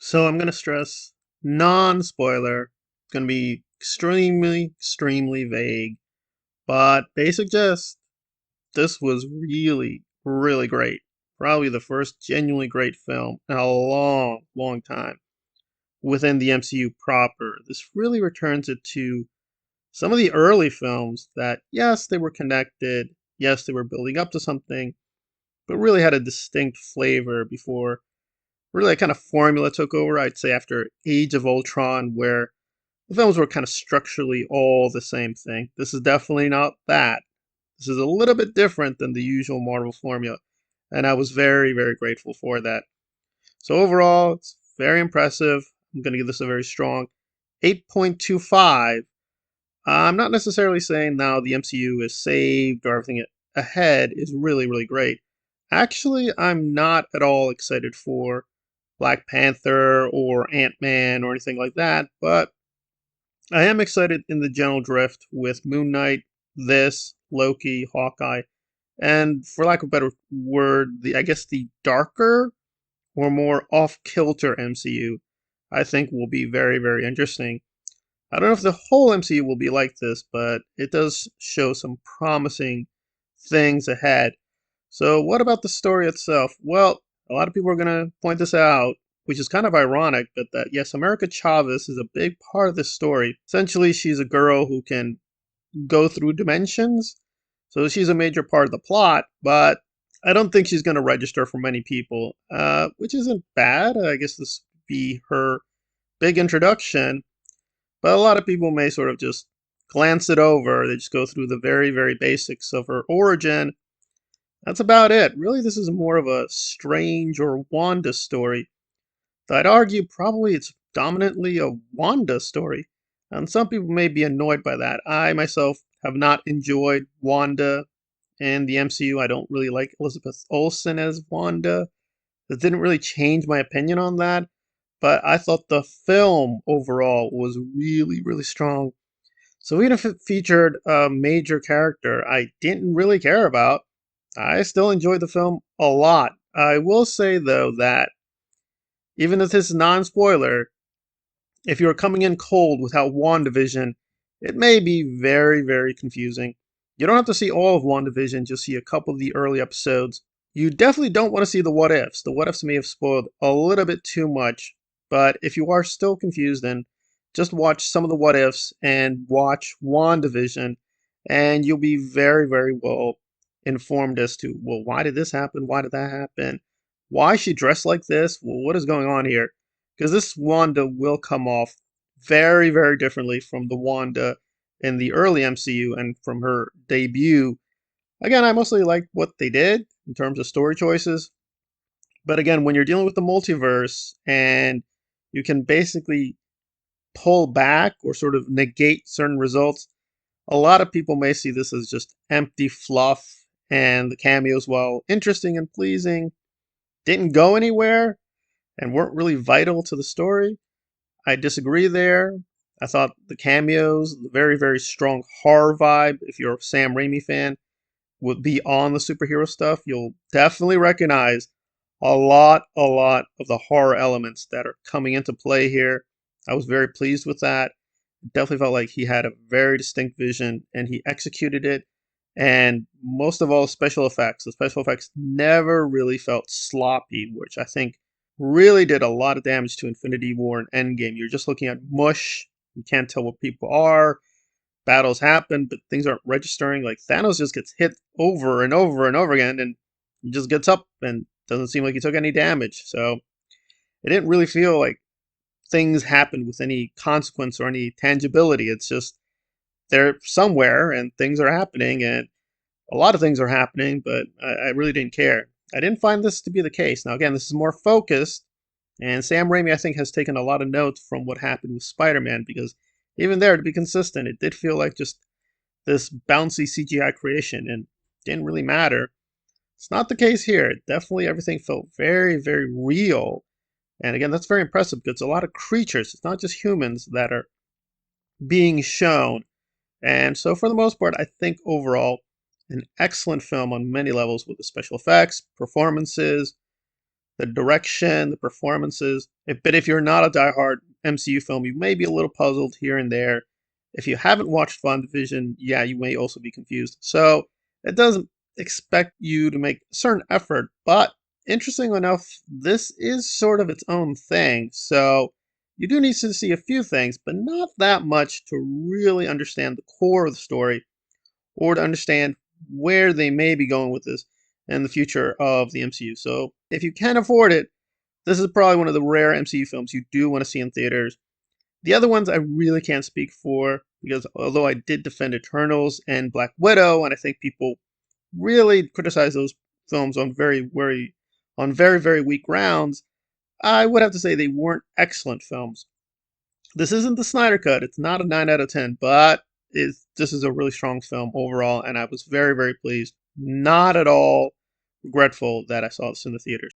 So I'm going to stress non-spoiler. It's going to be extremely vague, but basic gist. This was really great. Probably the first genuinely great film in a long time within the MCU proper. This really returns it to some of the early films that, yes, they were connected, yes, they were building up to something, but really had a distinct flavor before really that kind of formula took over, I'd say, after Age of Ultron, where the films were kind of structurally all the same thing. This is definitely not that. This is a little bit different than the usual Marvel formula, and I was very grateful for that. So overall, it's very impressive. I'm going to give this a very strong 8.25. I'm not necessarily saying now the MCU is saved or everything ahead is really great. Actually, I'm not at all excited for Black Panther or Ant-Man or anything like that, but I am excited in the general drift with Moon Knight, this, Loki, Hawkeye, and for lack of a better word, I guess the darker or more off-kilter MCU, I think will be very interesting. I don't know if the whole MCU will be like this, but it does show some promising things ahead. So, what about the story itself? Well, a lot of people are going to point this out, which is kind of ironic, but that yes, America Chavez is a big part of this story. Essentially, she's a girl who can go through dimensions, so she's a major part of the plot, but I don't think she's going to register for many people, which isn't bad. I guess this would be her big introduction, but a lot of people may sort of just glance it over. They just go through the very basics of her origin. That's about it. Really, this is more of a Strange or Wanda story. I'd argue probably it's dominantly a Wanda story. And some people may be annoyed by that. I myself have not enjoyed Wanda in the MCU. I don't really like Elizabeth Olsen as Wanda. That didn't really change my opinion on that. But I thought the film overall was really strong. So even if it featured a major character I didn't really care about, I still enjoyed the film a lot. I will say, though, that even if this is non-spoiler, if you're coming in cold without WandaVision, it may be very confusing. You don't have to see all of WandaVision, just see a couple of the early episodes. You definitely don't want to see the what ifs. The what ifs may have spoiled a little bit too much, but if you are still confused, then just watch some of the what ifs and watch WandaVision, and you'll be very well informed as to, well, why did this happen? Why did that happen? Why is she dressed like this? Well, what is going on here? Because this Wanda will come off very differently from the Wanda in the early MCU and from her debut. Again, I mostly liked what they did in terms of story choices. But again, when you're dealing with the multiverse and you can basically pull back or sort of negate certain results, a lot of people may see this as just empty fluff, and the cameos, while interesting and pleasing, didn't go anywhere and weren't really vital to the story. I disagree there. I thought the cameos, the very strong horror vibe, if you're a Sam Raimi fan, would be on the superhero stuff. You'll definitely recognize a lot of the horror elements that are coming into play here. I was very pleased with that. Definitely felt like he had a very distinct vision and he executed it. And most of all, special effects. The special effects never really felt sloppy, which I think really did a lot of damage to Infinity War and Endgame. You're just looking at mush. You can't tell what people are. Battles happen, but things aren't registering. Like Thanos just gets hit over and over again, and he just gets up and doesn't seem like he took any damage. So it didn't really feel like things happened with any consequence or any tangibility. It's just they're somewhere and things are happening, and a lot of things are happening, but I really didn't care. I didn't find this to be the case. Now, again, this is more focused, and Sam Raimi, I think, has taken a lot of notes from what happened with Spider-Man, because even there, to be consistent, it did feel like just this bouncy CGI creation and didn't really matter. It's not the case here. Definitely everything felt very real. And again, that's very impressive because it's a lot of creatures. It's not just humans that are being shown. And so, for the most part, I think overall, an excellent film on many levels with the special effects, performances, the direction, the performances. But if you're not a diehard MCU film, you may be a little puzzled here and there. If you haven't watched WandaVision, yeah, you may also be confused. So it doesn't expect you to make a certain effort, but interesting enough, this is sort of its own thing. So you do need to see a few things, but not that much to really understand the core of the story or to understand where they may be going with this in the future of the MCU. So if you can afford it, this is probably one of the rare MCU films you do want to see in theaters. The other ones I really can't speak for because although I did defend Eternals and Black Widow, and I think people really criticize those films on very weak grounds, I would have to say they weren't excellent films. This isn't the Snyder Cut. It's not a 9 out of 10, but this is a really strong film overall, and I was very pleased. Not at all regretful that I saw this in the theaters.